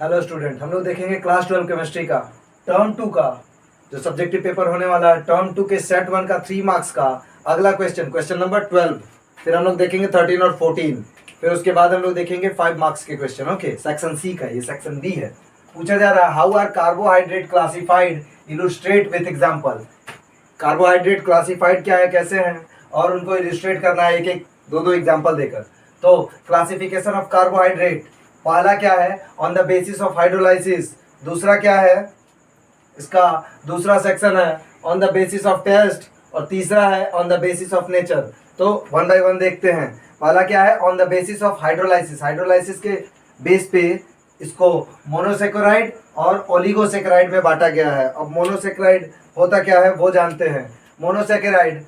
Hello student, हम लोग देखेंगे क्लास 12 केमिस्ट्री का टर्म 2 का जो सब्जेक्टिव पेपर होने वाला है। टर्म 2 के सेट 1 का 3 मार्क्स का अगला क्वेश्चन नंबर 12। फिर हम लोग देखेंगे 13 और 14। फिर उसके बाद हम लोग देखेंगे 5 मार्क्स के क्वेश्चन। ओके, सेक्शन सी का, ये सेक्शन बी है। पूछा जा रहा है how are carbohydrate classified, illustrate with example. Carbohydrate classified क्या है, कैसे हैं, और उनको इलुस्ट्रेट करना है एक एक दो एग्जाम्पल देकर। तो क्लासिफिकेशन ऑफ कार्बोहाइड्रेट, पहला क्या है on the basis of hydrolysis, दूसरा क्या है इसका दूसरा सेक्शन है on the basis of taste, और तीसरा है on the basis of nature. तो वन बाय वन देखते हैं। पहला क्या है on the basis of hydrolysis, hydrolysis के बेस पे इसको मोनोसेकेराइड और ओलिगोसेकेराइड में बांटा गया है। अब मोनोसेकेराइड होता क्या है वो जानते हैं। Monosaccharide,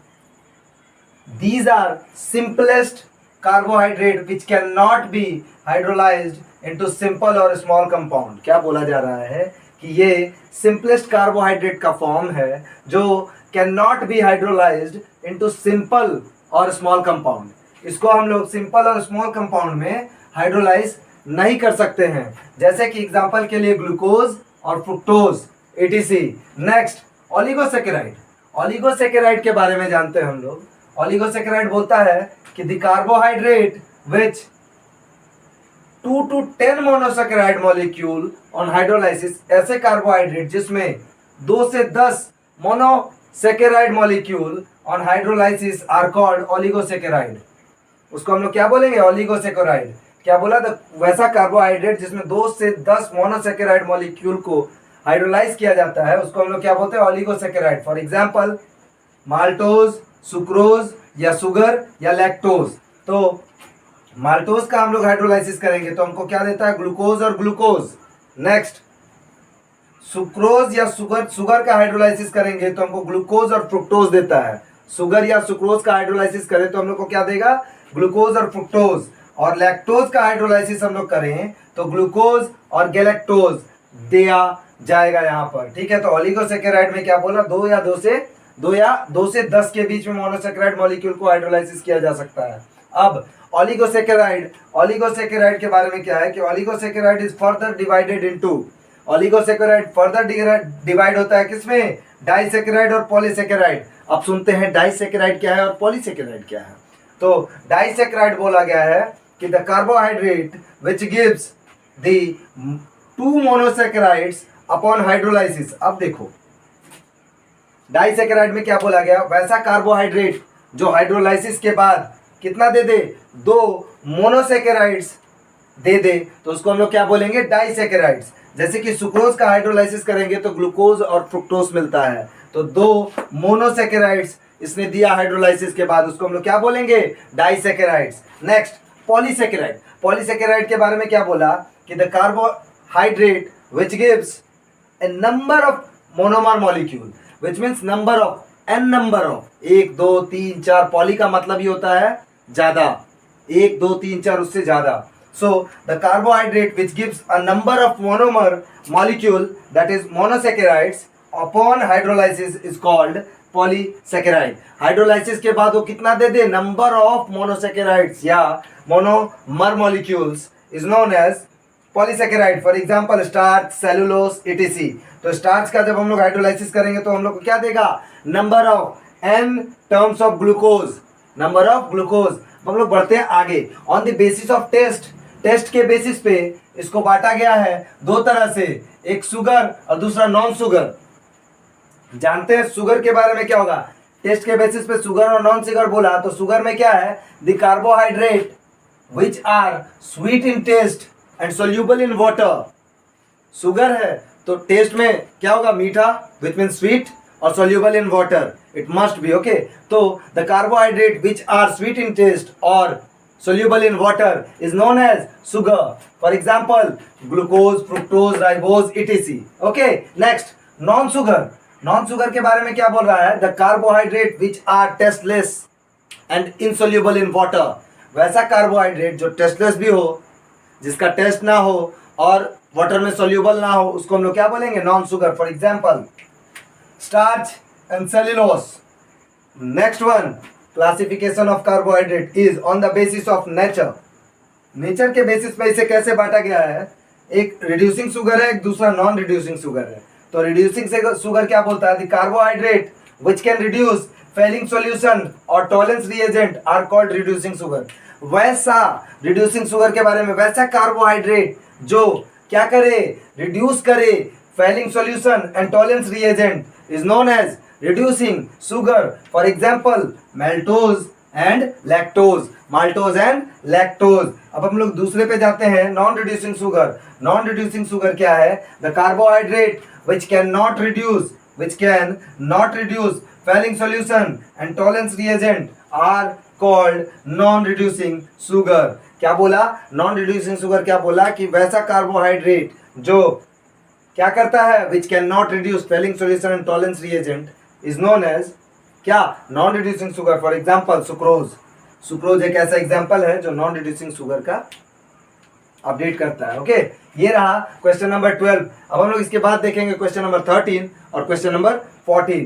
these are simplest carbohydrate which cannot be hydrolyzed into simple or small compound। क्या बोला जा रहा है कि ये simplest carbohydrate का फॉर्म है जो cannot be hydrolyzed into simple और small compound। इसको हम लोग सिंपल और स्मॉल कंपाउंड में हाइड्रोलाइज नहीं कर सकते हैं, जैसे कि एग्जांपल के लिए ग्लूकोज और fructose etc। Next oligosaccharide, oligosaccharide के बारे में जानते हैं हम लोग। ओलिगोसेकेराइड बोलता है कि the carbohydrate which 2 to 10 monosaccharide molecule on hydrolysis, ऐसे कार्बोहाइड्रेट जिसमें 2 से 10 monosaccharide molecule on hydrolysis are called oligosaccharide. उसको हम लोग क्या बोलेंगे, ओलिगोसेकेराइड। क्या बोला, तो वैसा कार्बोहाइड्रेट जिसमें 2 से 10 मोनोसेकेराइड मॉलिक्यूल को हाइड्रोलाइज किया जाता है उसको हम लोग क्या बोलते हैं, oligosaccharide. For example maltose, sucrose या शुगर या लैक्टोज। तो माल्टोज का हम लोग हाइड्रोलाइसिस करेंगे तो हमको क्या देता है, ग्लूकोज और ग्लूकोज। नेक्स्ट सुक्रोज या शुगर का हाइड्रोलाइसिस करेंगे तो हमको ग्लूकोज और फ्रुक्टोज देता है। शुगर या सुक्रोज का हाइड्रोलाइसिस करें तो हम लोग को क्या देगा, ग्लूकोज और फ्रुक्टोज। और लैक्टोज का हाइड्रोलाइसिस हम लोग करें तो ग्लूकोज और गैलेक्टोज दिया जाएगा यहाँ पर। ठीक है, तो ओलिगोसेकेराइड में क्या बोला, 2 या 2 से 10 के बीच में मोनोसेकेराइड मॉलिक्यूल को हाइड्रोलाइसिस किया जा सकता है। अब ओलिगोसेकेराइड के बारे में क्या है कि oligosaccharide is further divided into, oligosaccharide further divide होता है किसमें, डाइसेकेराइड और पॉलीसेकेराइड। अब सुनते हैं डाइसेकेराइड क्या है और पॉलीसेकेराइड क्या है। तो डाइसेकेराइड बोला गया है कि the carbohydrate which gives the 2 monosaccharides upon hydrolysis. अब देखो डाइसेकेराइड में क्या बोला गया, वैसा कार्बोहाइड्रेट जो हाइड्रोलाइसिस के बाद कितना दे दे, 2 मोनोसेकेराइड्स दे दे, तो उसको हम लोग क्या बोलेंगे, डाइसेकेराइड्स। जैसे कि सुक्रोज का हाइड्रोलाइसिस करेंगे तो ग्लूकोज और फ्रुक्टोज मिलता है, तो 2 मोनोसेकेराइड्स इसने दिया हाइड्रोलाइसिस के बाद, उसको हम लोग क्या बोलेंगे, डाइसेकेराइड्स। नेक्स्ट पॉलीसेकेराइड, पॉलीसेकेराइड के बारे में क्या बोला कि the carbohydrate which gives A number of monomer molecule, which means number of n number of 1 2 3 4, poly का मतलब ही होता है ज्यादा, 1 2 3 4 उससे ज्यादा। So the carbohydrate which gives a number of monomer molecule that is monosaccharides upon hydrolysis is called polysaccharide। Hydrolysis के बाद वो कितना दे दे, नंबर ऑफ मोनोसेकेराइड्स या monomer molecules is known as polysaccharide. For example starch, cellulose etc। तो starch का जब हम लोग हाइड्रोलाइसिस करेंगे तो हम लोग को क्या देगा, number of n terms of glucose, number of glucose. हम लोग बढ़ते हैं आगे। On the basis of taste, taste के बेसिस पे इसको बांटा गया है 2 तरह से, एक शुगर और दूसरा नॉन शुगर। जानते हैं शुगर के बारे में क्या होगा, टेस्ट के बेसिस पे शुगर और नॉन शुगर बोला तो शुगर में क्या है, the carbohydrate which are sweet in taste and soluble in water. Sugar है तो टेस्ट में क्या होगा, मीठा विच मीन स्वीट, और soluble in water, it must be okay. तो the carbohydrate which are sweet in taste और soluble in water is known as sugar. For example glucose, fructose, ribose etc। Okay, next non sugar, non sugar के बारे में क्या बोल रहा है, the carbohydrate which are tasteless and insoluble in water. वैसा carbohydrate जो टेस्टलेस भी हो, जिसका टेस्ट ना हो और वाटर में सोल्यूबल ना हो, उसको हम लोग क्या बोलेंगे, non sugar. For example starch and cellulose. Next one, classification of carbohydrate is on the basis of nature. Nature के बेसिस पे इसे कैसे बांटा गया है एक रिड्यूसिंग शुगर है, एक दूसरा नॉन रिड्यूसिंग शुगर है। तो रिड्यूसिंग शुगर क्या बोलता है, the carbohydrate which can reduce Fehling solution और Tollens reagent are called reducing sugar. वैसा रिड्यूसिंग शुगर के बारे में, वैसा कार्बोहाइड्रेट जो क्या करे, रिड्यूस करे Fehling solution and Tollens reagent is known as reducing sugar. For example maltose and lactose, maltose and lactose. अब हम लोग दूसरे पे जाते हैं, non reducing sugar. Non reducing sugar क्या है, the carbohydrate which cannot reduce failing solution and tolerance reagent are called non reducing sugar। क्या बोला, नॉन रिड्यूसिंग शुगर क्या बोला कि वैसा कार्बोहाइड्रेट जो क्या करता है, which cannot reduce failing solution and tolerance reagent is known as क्या, non reducing sugar. For example sucrose. Sucrose एक ऐसा एग्जाम्पल है जो नॉन रिड्यूसिंग शुगर का अपडेट करता है। ओके, ये रहा क्वेश्चन नंबर 12। अब हम लोग इसके बाद देखेंगे क्वेश्चन नंबर 13 और क्वेश्चन नंबर 14।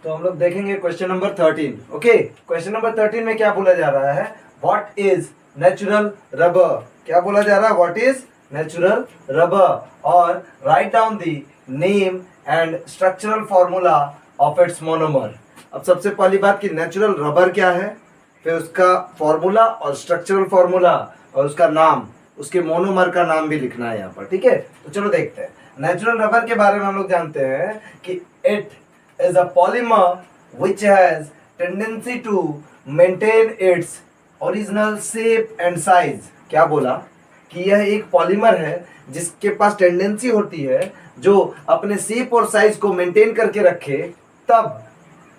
तो हम लोग देखेंगे question number 13। Okay, question number 13 में क्या बोला जा रहा है, व्हाट इज नेचुरल रबर। क्या बोला जा रहा है, व्हाट इज नेचुरल रबर, और write down the name and structural formula of its monomer. अब सबसे पहली बात कि नेचुरल रबर क्या है, फिर उसका फॉर्मूला और स्ट्रक्चरल फॉर्मूला और उसका नाम, उसके मोनोमर का नाम भी लिखना है यहाँ पर। ठीक है, तो चलो देखते हैं। नेचुरल रबर के बारे में हम लोग जानते हैं कि it is a polymer which has tendency to maintain its original shape and size. क्या बोला कि यह एक पॉलीमर है जिसके पास टेंडेंसी होती है जो अपने शेप और साइज को मेंटेन करके रखे, तब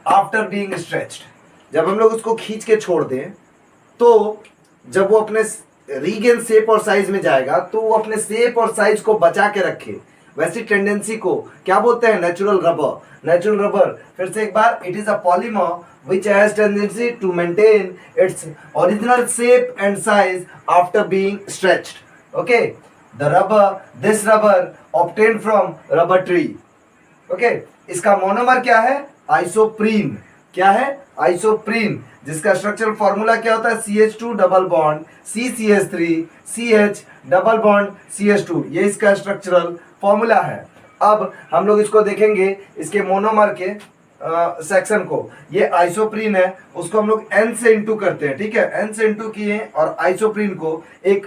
आफ्टर बीइंग स्ट्रेच्ड, जब हम लोग उसको खींच के छोड़ दें तो जब वो अपने रीगेन शेप और साइज में जाएगा तो वो अपने शेप और साइज को बचा के रखे, वैसी टेंडेंसी को क्या बोलते हैं, नेचुरल रबर। नेचुरल रबर, फिर से एक बार, it is a polymer which has tendency to maintain its original shape and size after being stretched. Okay, this rubber obtained from rubber tree. Okay, इसका मोनोमर क्या है, आइसोप्रीन। क्या है, isoprene, जिसका स्ट्रक्चरल फॉर्मूला क्या होता है, CH2 double bond CCH3 CH double bond CH2, ये इसका स्ट्रक्चरल फॉर्मूला है। अब हम लोग इसको देखेंगे, इसके मोनोमर के सेक्शन को। ये आइसोप्रीन है, उसको हम लोग N से इंटू करते हैं। ठीक है, N से इंटू किए और आइसोप्रीन को एक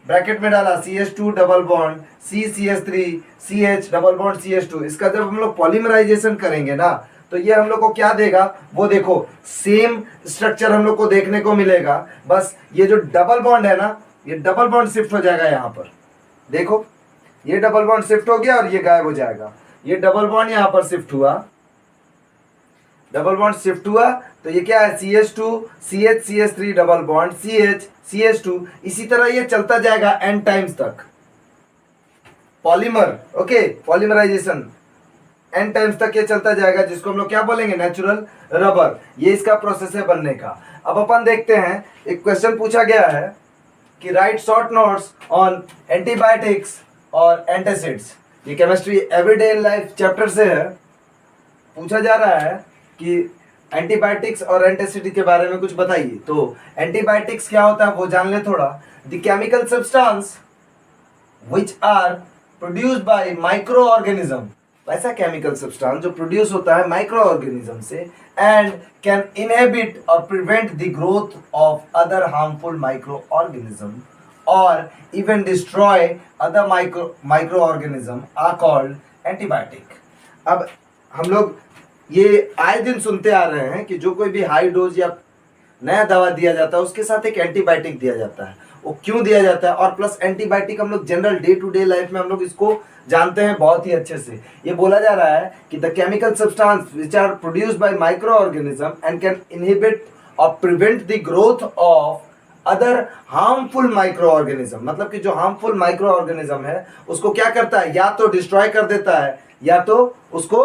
ब्रैकेट में डाला, CH2 double bond CCH3 CH double bond CH2। इसका जब हम लोग पॉलीमराइजेशन करेंगे ना, तो ये हम लोग को क्या देगा, वो देखो सेम स्ट्रक्चर हम लोग को देखने को मिलेगा, बस ये जो डबल बॉन्ड है ना, ये डबल बॉन्ड शिफ्ट हो जाएगा यहाँ पर। देखो ये डबल बॉन्ड शिफ्ट हो गया और ये गायब हो जाएगा। ये डबल बॉन्ड यहाँ पर शिफ्ट हुआ, डबल बॉन्ड शिफ्ट हुआ, तो ये क्या है, CH2 CH CH3 double bond CH CH2। इसी तरह ये चलता जाएगा n टाइम्स तक, polymer. Okay, polymerization n times तक ये चलता जाएगा, जिसको हम लोग क्या बोलेंगे, नेचुरल रबर। ये इसका प्रोसेस है बनने का। अब अपन देखते हैं, एक क्वेश्चन पूछा गया है कि right short notes on antibiotics और एंटासिड्स। ये chemistry everyday in life chapter से है। पूछा जा रहा है कि एंटीबायोटिक्स और एंटासिड के बारे में कुछ बताइए। तो एंटीबायोटिक्स क्या होता है वो जान ले थोड़ा। The chemical substance which are produced by micro organism, वैसा केमिकल सब्सटेंस जो प्रोड्यूस होता है माइक्रो ऑर्गेनिज्म से, एंड कैन इनहिबिट और prevent the growth of other harmful micro organism और even destroy other micro organism are called antibiotic. अब हम लोग ये आए दिन सुनते आ रहे हैं कि जो कोई भी हाई डोज या नया दवा दिया जाता है उसके साथ एक एंटीबायोटिक दिया जाता है। वो क्यों दिया जाता है, और प्लस एंटीबायोटिक हम लोग general day to day life में हम लोग इसको जानते हैं बहुत ही अच्छे से। ये बोला जा रहा है कि the chemical substance which are produced by micro organism and can inhibit और prevent the growth of other harmful micro organism, मतलब कि जो हार्मफुल माइक्रो ऑर्गेनिज्म है उसको क्या करता है, या तो डिस्ट्रॉय कर देता है या तो उसको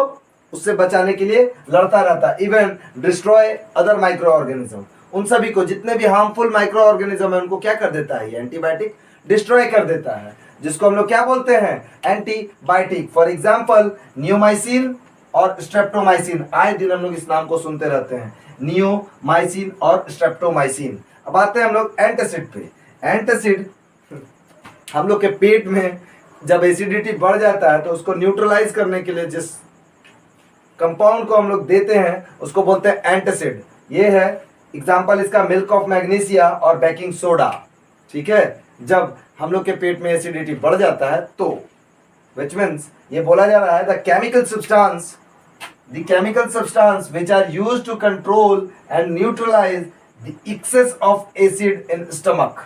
उससे बचाने के लिए लड़ता रहता है। Even destroy other micro organism, उन सभी को जितने भी हार्मफुल माइक्रो ऑर्गेनिज्म है उनको क्या कर देता है, ये एंटीबायोटिक डिस्ट्रॉय कर देता है, जिसको हम लोग क्या बोलते हैं, एंटीबायोटिक। फॉर एग्जाम्पल नियोमाइसिन और स्ट्रेप्टोमाइसिन, आए दिन हम लोग इस नाम को सुनते रहते हैं, नियोमाइसिन और स्ट्रेप्टोमाइसिन। अब आते हैं हम लोग एंटासिड पे। एंटासिड हम लोग के पेट में जब एसिडिटी बढ़ जाता है तो उसको न्यूट्रलाइज करने के लिए जिस कंपाउंड को हम लोग देते हैं उसको बोलते हैं एंटासिड। ये है एग्जाम्पल इसका मिल्क ऑफ मैग्नीशिया और बेकिंग सोडा। ठीक है, जब हम लोग के पेट में एसिडिटी बढ़ जाता है तो विच मीन्स ये बोला जा रहा है the chemical substance which are used to control and neutralize the excess of acid in stomach।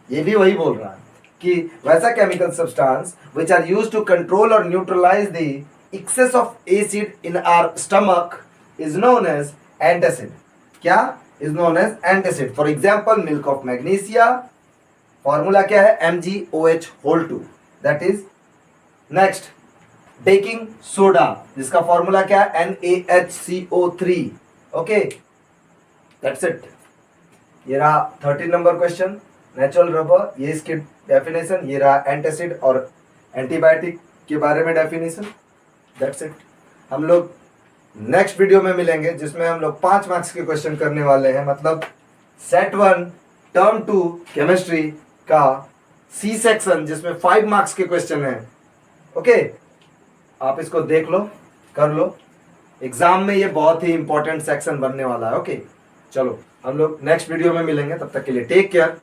ये भी वही बोल रहा है कि वैसा chemical substance which are used to control or neutralize the excess of acid in our stomach is known as antacid। क्या is known as antacid? For example, milk of magnesia, formula क्या है MgOH2, that is next baking soda जिसका formula क्या है NaHCO3। Okay, that's it. ये रहा 13 number question, natural rubber, ये इसकी डेफिनेशन, ये रहा एंटासिड और एंटीबायोटिक के बारे में डेफिनेशन, दैट्स इट। हम लोग नेक्स्ट वीडियो में मिलेंगे जिसमें हम लोग 5 मार्क्स के क्वेश्चन करने वाले हैं, मतलब सेट 1 टर्म 2 केमिस्ट्री का सी सेक्शन जिसमें 5 मार्क्स के क्वेश्चन हैं। ओके, आप इसको देख लो, कर लो, एग्जाम में ये बहुत ही इंपॉर्टेंट सेक्शन बनने वाला है। ओके, चलो हम लोग नेक्स्ट वीडियो में मिलेंगे, तब तक के लिए टेक केयर।